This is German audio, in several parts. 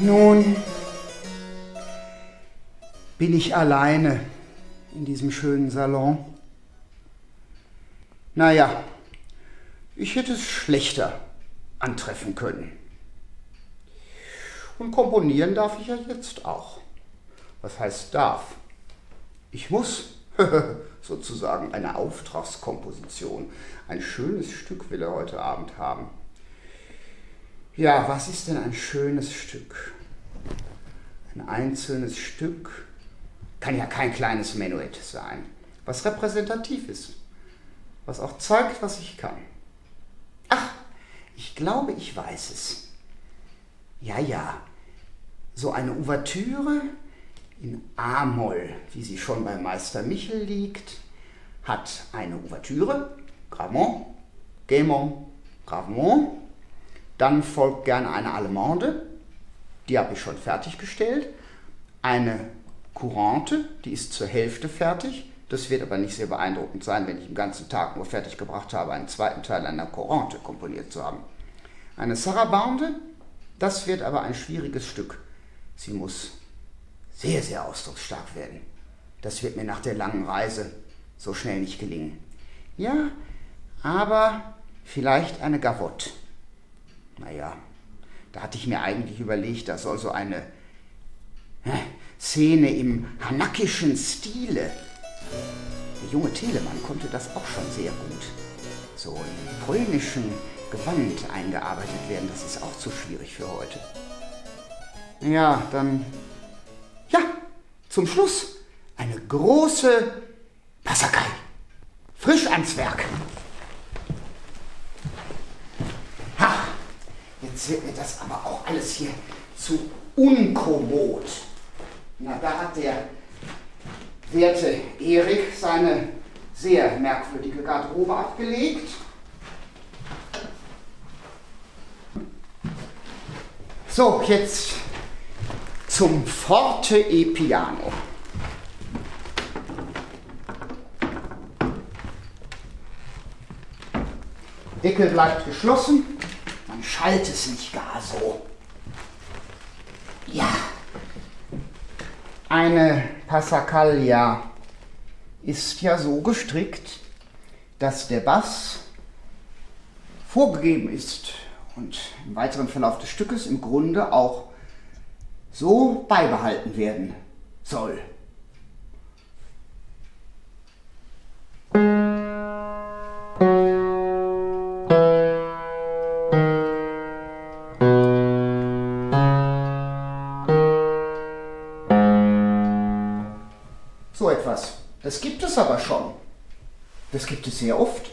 Nun bin ich alleine in diesem schönen Salon. Naja, ich hätte es schlechter antreffen können. Und komponieren darf ich ja jetzt auch. Was heißt darf? Ich muss sozusagen eine Auftragskomposition. Ein schönes Stück will er heute Abend haben. Ja, was ist denn ein schönes Stück? Ein einzelnes Stück kann ja kein kleines Menuett sein, was repräsentativ ist, was auch zeigt, was ich kann. Ach, ich glaube, ich weiß es. Ja, so eine Ouvertüre in A-Moll, wie sie schon bei Meister Michel liegt, hat eine Ouvertüre, Gravement, Gaiement, Gravement, dann folgt gerne eine Allemande, die habe ich schon fertiggestellt, eine Courante, die ist zur Hälfte fertig, das wird aber nicht sehr beeindruckend sein, wenn ich den ganzen Tag nur fertig gebracht habe, einen zweiten Teil einer Courante komponiert zu haben. Eine Sarabande, das wird aber ein schwieriges Stück. Sie muss sehr, sehr ausdrucksstark werden. Das wird mir nach der langen Reise so schnell nicht gelingen. Ja, aber vielleicht eine Gavotte. Naja, da hatte ich mir eigentlich überlegt, das soll so eine Szene im hanakischen Stile. Der junge Telemann konnte das auch schon sehr gut. So im polnischen Gewand eingearbeitet werden, das ist auch zu schwierig für heute. Ja, dann, ja, zum Schluss eine große Passakai. Frisch ans Werk. Ha, jetzt wird mir das aber auch alles hier zu unkommod. Na, da hat der werte Erik seine sehr merkwürdige Garderobe abgelegt. So, jetzt zum Forte e Piano. Deckel bleibt geschlossen, man schallt es nicht gar so. Ja, eine Passacaglia ist ja so gestrickt, dass der Bass vorgegeben ist und im weiteren Verlauf des Stückes im Grunde auch so beibehalten werden soll. So etwas, das gibt es aber schon. Das gibt es sehr oft.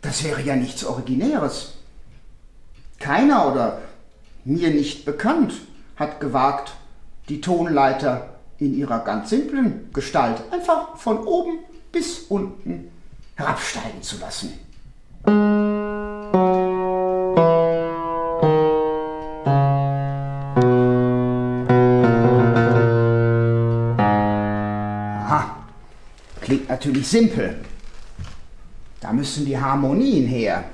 Das wäre ja nichts Originäres. Keiner oder mir nicht bekannt hat gewagt, die Tonleiter in ihrer ganz simplen Gestalt einfach von oben bis unten herabsteigen zu lassen. Aha, klingt natürlich simpel. Da müssen die Harmonien her.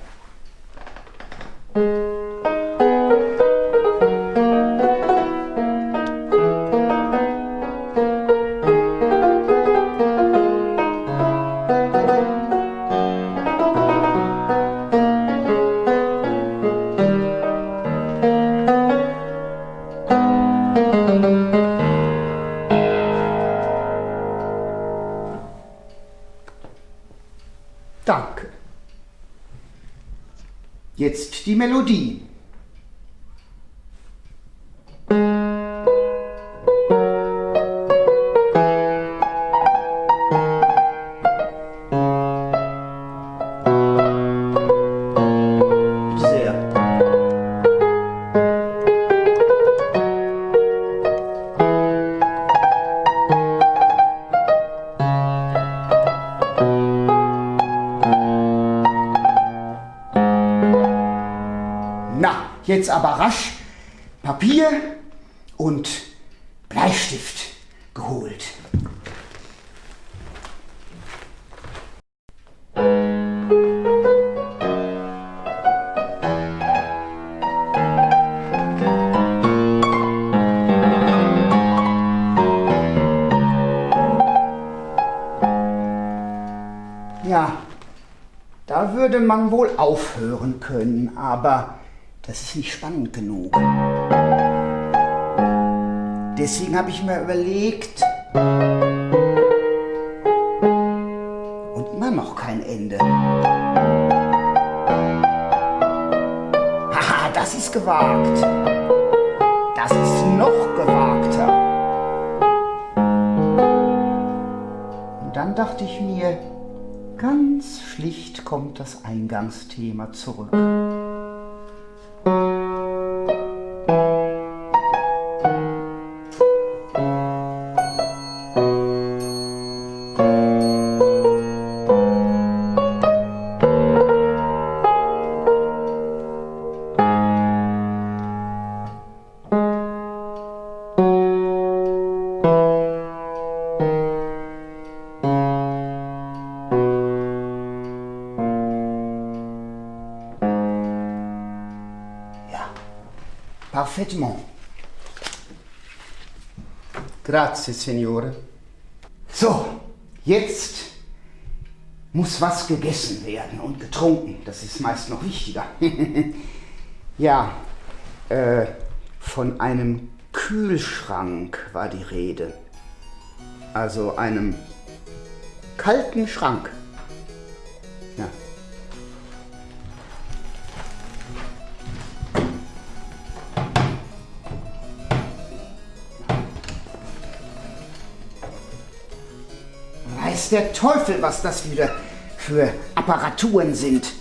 Danke. Jetzt die Melodie. Sehr. Na, jetzt aber rasch Papier und Bleistift geholt. würde man wohl aufhören können, aber das ist nicht spannend genug. Deswegen habe ich mir überlegt, und immer noch kein Ende. Haha, das ist gewagt. Das ist noch gewagter. Und dann dachte ich mir, ganz schlicht kommt das Eingangsthema zurück. Parfaitement. Grazie, Signore. So, jetzt muss was gegessen werden und getrunken. Das ist meist noch wichtiger. Ja, von einem Kühlschrank war die Rede. Also einem kalten Schrank. Ja. Weiß der Teufel, was das wieder für Apparaturen sind.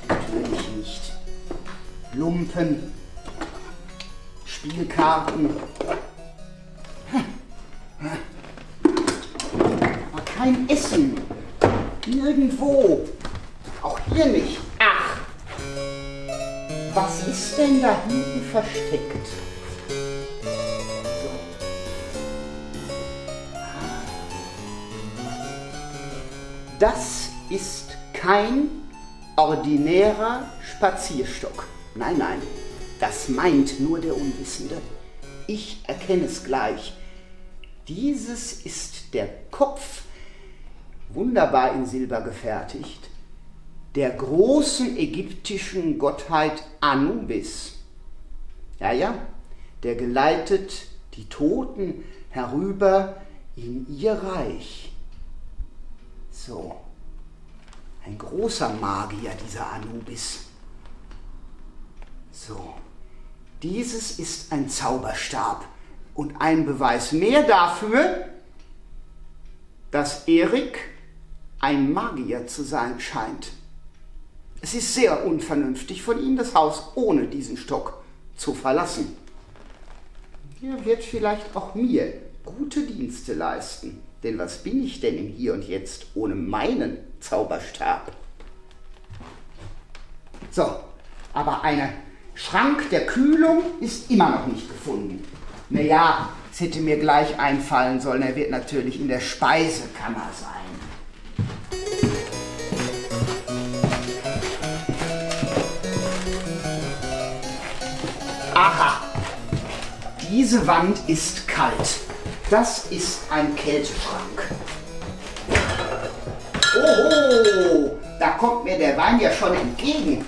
Natürlich nicht. Lumpen, Spielkarten. Aber kein Essen. Nirgendwo. Auch hier nicht. Ach. Was ist denn da hinten versteckt? Das ist kein ordinärer Spazierstock. Nein, nein, das meint nur der Unwissende. Ich erkenne es gleich. Dieses ist der Kopf, wunderbar in Silber gefertigt, der großen ägyptischen Gottheit Anubis. Ja, der geleitet die Toten herüber in ihr Reich. So, ein großer Magier, dieser Anubis. So, dieses ist ein Zauberstab und ein Beweis mehr dafür, dass Erik ein Magier zu sein scheint. Es ist sehr unvernünftig von ihm, das Haus ohne diesen Stock zu verlassen. Er wird vielleicht auch mir gute Dienste leisten. Denn was bin ich denn im Hier und Jetzt ohne meinen Zauberstab? So, aber ein Schrank der Kühlung ist immer noch nicht gefunden. Naja, es hätte mir gleich einfallen sollen, er wird natürlich in der Speisekammer sein. Aha, diese Wand ist kalt. Das ist ein Kälteschrank. Oh, da kommt mir der Wein ja schon entgegen.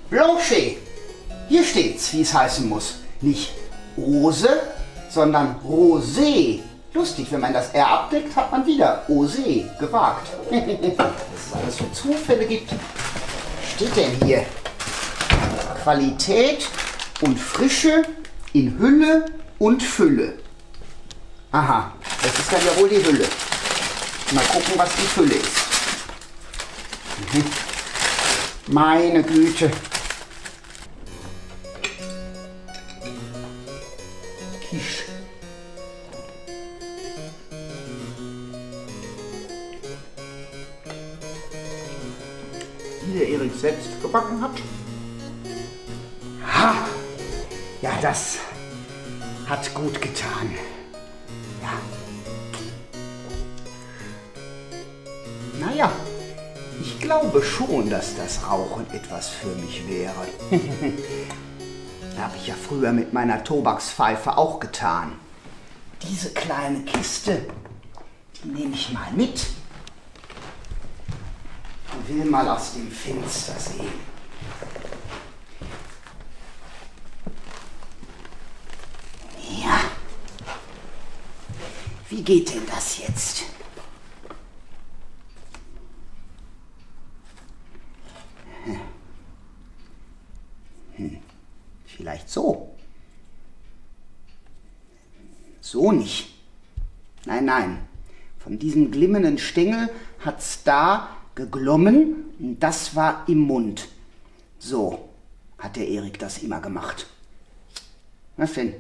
Blanchet, hier steht's, wie es heißen muss. Nicht Rose, sondern Rosé. Lustig, wenn man das R abdeckt, hat man wieder Osé gewagt. Was es alles für Zufälle gibt. Was steht denn hier? Qualität und Frische in Hülle und Fülle. Aha, das ist dann ja wohl die Hülle. Mal gucken, was die Fülle ist. Meine Güte. Quiche. Die der Erik selbst gebacken hat. Ha! Ja, das hat gut getan. Ja. Naja, ich glaube schon, dass das Rauchen etwas für mich wäre. Habe ich ja früher mit meiner Tobakspfeife auch getan. Diese kleine Kiste, Die nehme ich mal mit und will mal aus dem Fenster sehen. Ja. Wie geht denn das jetzt? Vielleicht so. So nicht. Nein, nein. Von diesem glimmenden Stängel hat's da geglommen und das war im Mund. So hat der Erik das immer gemacht. Was denn?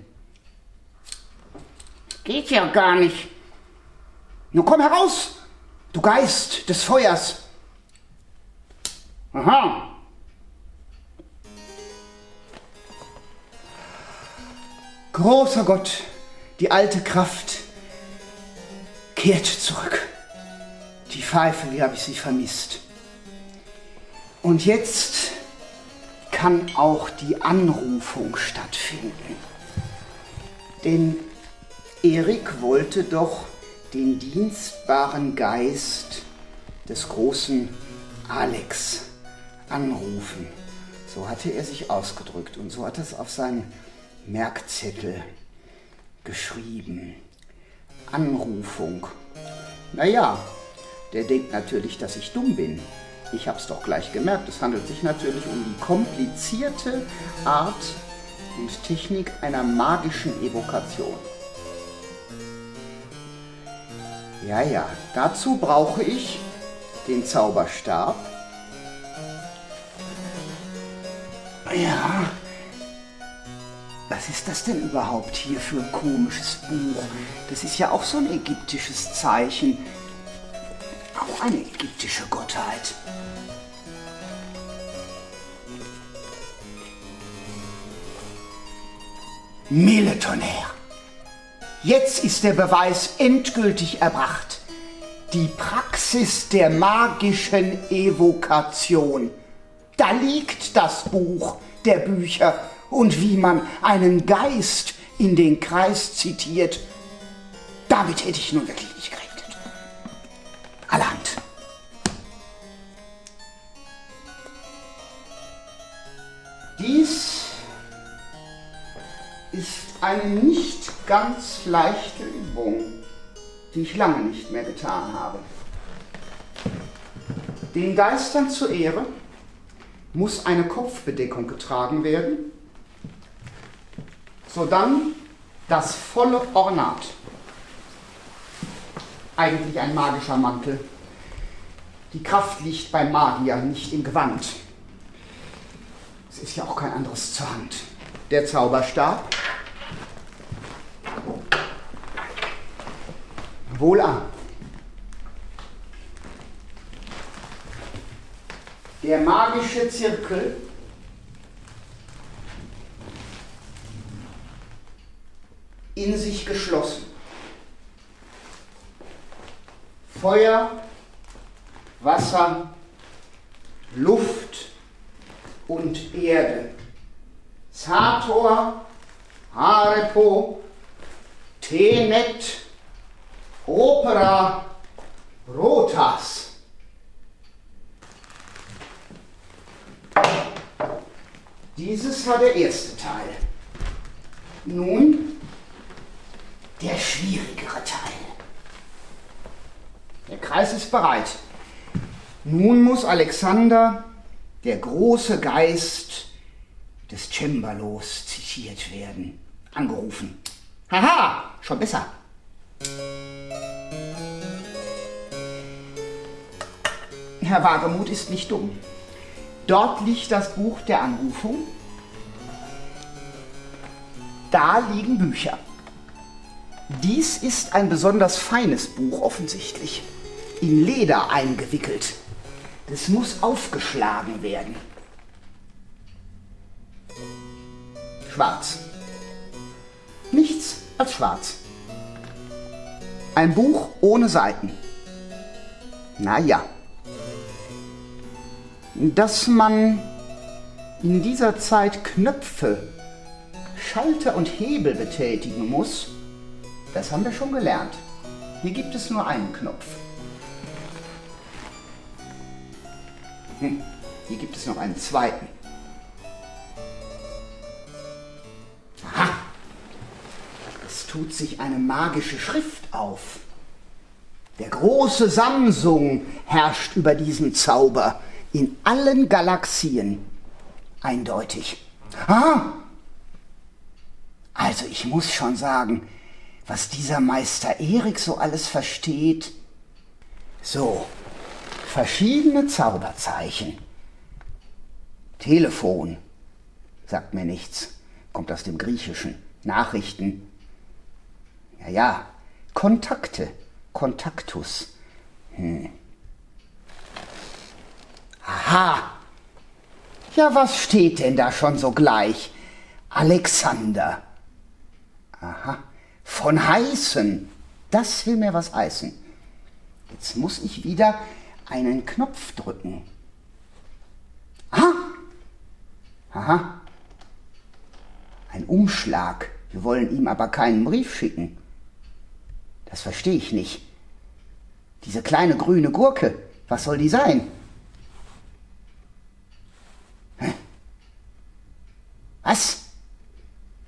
Geht ja gar nicht. Nun komm heraus, du Geist des Feuers. Aha. Großer Gott, die alte Kraft kehrt zurück. Die Pfeife, wie habe ich sie vermisst. Und jetzt kann auch die Anrufung stattfinden. Denn Erik wollte doch den dienstbaren Geist des großen Alex anrufen. So hatte er sich ausgedrückt und so hat er es auf seinen Merkzettel geschrieben. Anrufung. Naja, der denkt natürlich, dass ich dumm bin. Ich hab's doch gleich gemerkt. Es handelt sich natürlich um die komplizierte Art und Technik einer magischen Evokation. Ja, ja, dazu brauche ich den Zauberstab. Ja, was ist das denn überhaupt hier für ein komisches Buch? Das ist ja auch so ein ägyptisches Zeichen. Auch eine ägyptische Gottheit. Mille-Tonnerre. Jetzt ist der Beweis endgültig erbracht. Die Praxis der magischen Evokation. Da liegt das Buch der Bücher und wie man einen Geist in den Kreis zitiert. Damit hätte ich nun wirklich nicht gerechnet. Allerhand. Dies ist eine nicht ganz leichte Übung, die ich lange nicht mehr getan habe. Den Geistern zur Ehre muss eine Kopfbedeckung getragen werden, sodann das volle Ornat. Eigentlich ein magischer Mantel. Die Kraft liegt beim Magier, nicht im Gewand. Es ist ja auch kein anderes zur Hand. Der Zauberstab. Wohlan. Der magische Zirkel. In sich geschlossen. Feuer, Wasser, Luft und Erde. Sator, Harepo, Tenet, Opera, Rotas. Dieses war der erste Teil. Nun der schwierigere Teil. Der Kreis ist bereit. Nun muss Alexander, der große Geist des Cembalos, zitiert werden. Angerufen. Haha, schon besser. Herr Wagemuth ist nicht dumm. Dort liegt das Buch der Anrufung. Da liegen Bücher. Dies ist ein besonders feines Buch offensichtlich, in Leder eingewickelt. Das muss aufgeschlagen werden. Schwarz. Nichts als schwarz. Ein Buch ohne Seiten. Naja. Dass man in dieser Zeit Knöpfe, Schalter und Hebel betätigen muss, das haben wir schon gelernt. Hier gibt es nur einen Knopf. Hier gibt es noch einen zweiten. Aha! Es tut sich eine magische Schrift auf. Der große Samsung herrscht über diesen Zauber in allen Galaxien. Eindeutig. Ah! Also ich muss schon sagen, was dieser Meister Erik so alles versteht. So, verschiedene Zauberzeichen. Telefon, sagt mir nichts, kommt aus dem Griechischen. Nachrichten. Ja, Kontakte, Kontaktus. Aha! Ja, was steht denn da schon so gleich? Alexander. Aha, von heißen. Das will mir was heißen. Jetzt muss ich wieder einen Knopf drücken. Aha! Aha. Ein Umschlag. Wir wollen ihm aber keinen Brief schicken. Das verstehe ich nicht. Diese kleine grüne Gurke, was soll die sein? Hä? Was?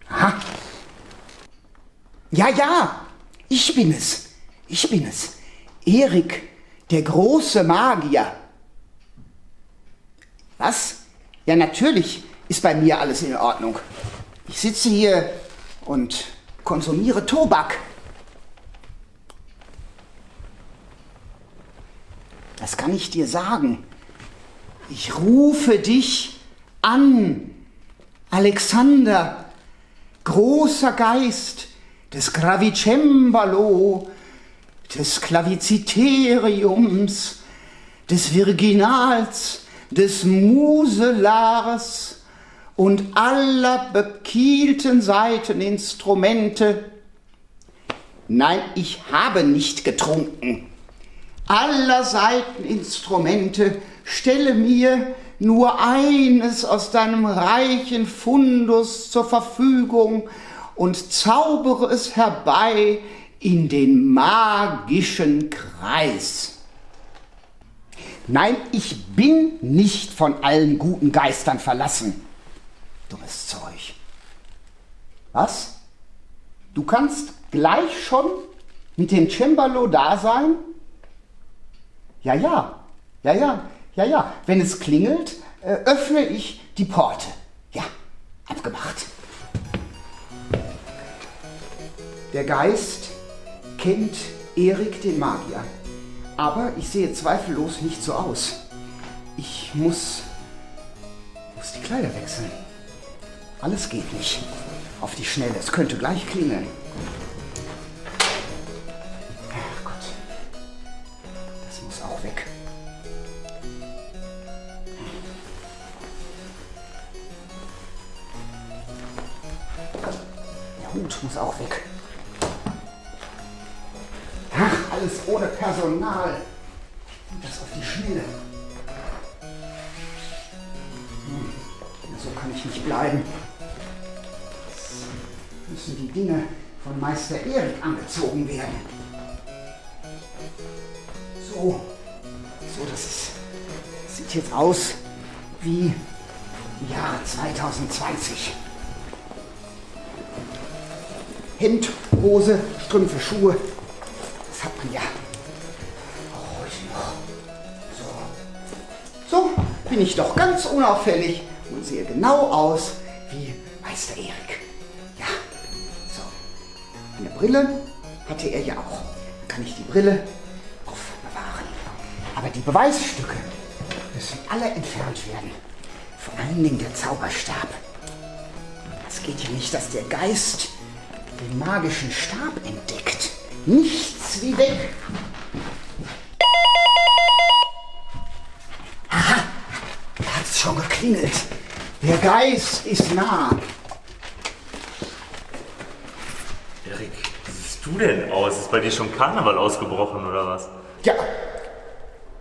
Aha. Ja, ich bin es. Ich bin es. Erik, der große Magier. Was? Ja, natürlich ist bei mir alles in Ordnung. Ich sitze hier und konsumiere Tobak. Das kann ich dir sagen. Ich rufe dich an, Alexander, großer Geist des Gravicembalo, des Claviziteriums, des Virginals, des Muselars und aller bekielten Saiteninstrumente. Nein, ich habe nicht getrunken. Aller Saiteninstrumente, stelle mir nur eines aus deinem reichen Fundus zur Verfügung und zaubere es herbei in den magischen Kreis. Nein, ich bin nicht von allen guten Geistern verlassen. Dummes Zeug. Was? Du kannst gleich schon mit dem Cembalo da sein? Ja. Wenn es klingelt, öffne ich die Pforte. Ja, abgemacht. Der Geist kennt Erik den Magier. Aber ich sehe zweifellos nicht so aus. Ich muss die Kleider wechseln. Alles geht nicht. Auf die Schnelle, es könnte gleich klingeln. Ach Gott. Das muss auch weg. Der Hut muss auch weg. Ach, alles ohne Personal. Und das auf die Schnelle. So kann ich nicht bleiben. Jetzt müssen die Dinge von Meister Erik angezogen werden. So, das sieht jetzt aus wie die Jahre 2020. Hemd, Hose, Strümpfe, Schuhe. Das hat man ja auch heute noch. So bin ich doch ganz unauffällig und sehe genau aus wie Meister Erik. Ja, so. Eine Brille hatte er ja auch. Dann kann ich die Brille aufbewahren. Aber die Beweisstücke müssen alle entfernt werden. Vor allen Dingen der Zauberstab. Es geht ja nicht, dass der Geist den magischen Stab entdeckt. Nichts wie weg. Aha, da hat es schon geklingelt. Der Geist ist nah. Erik, wie siehst du denn aus? Ist bei dir schon Karneval ausgebrochen oder was? Ja,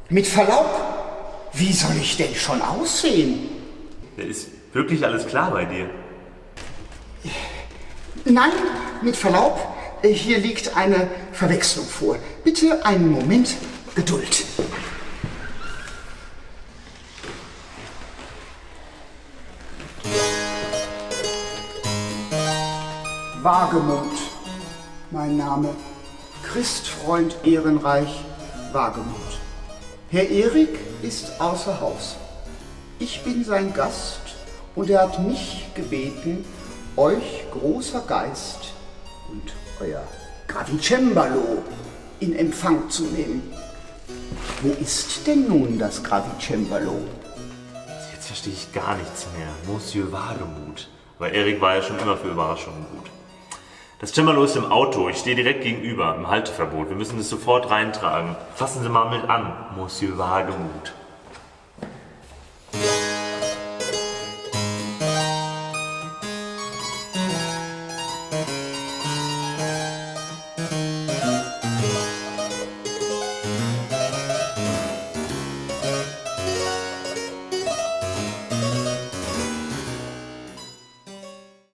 mit Verlaub, wie soll ich denn schon aussehen? Ist wirklich alles klar bei dir? Nein, mit Verlaub, hier liegt eine Verwechslung vor. Bitte einen Moment Geduld. Wagemund, mein Name. Christfreund Ehrenreich Wagemund. Herr Erik ist außer Haus. Ich bin sein Gast und er hat mich gebeten, euch, großer Geist, und euer Gravicembalo in Empfang zu nehmen. Wo ist denn nun das Gravicembalo? Jetzt verstehe ich gar nichts mehr. Monsieur Wagemut. Aber Erik war ja schon immer für Überraschungen gut. Das Cembalo ist im Auto. Ich stehe direkt gegenüber, im Halteverbot. Wir müssen es sofort reintragen. Fassen Sie mal mit an, Monsieur Wagemut.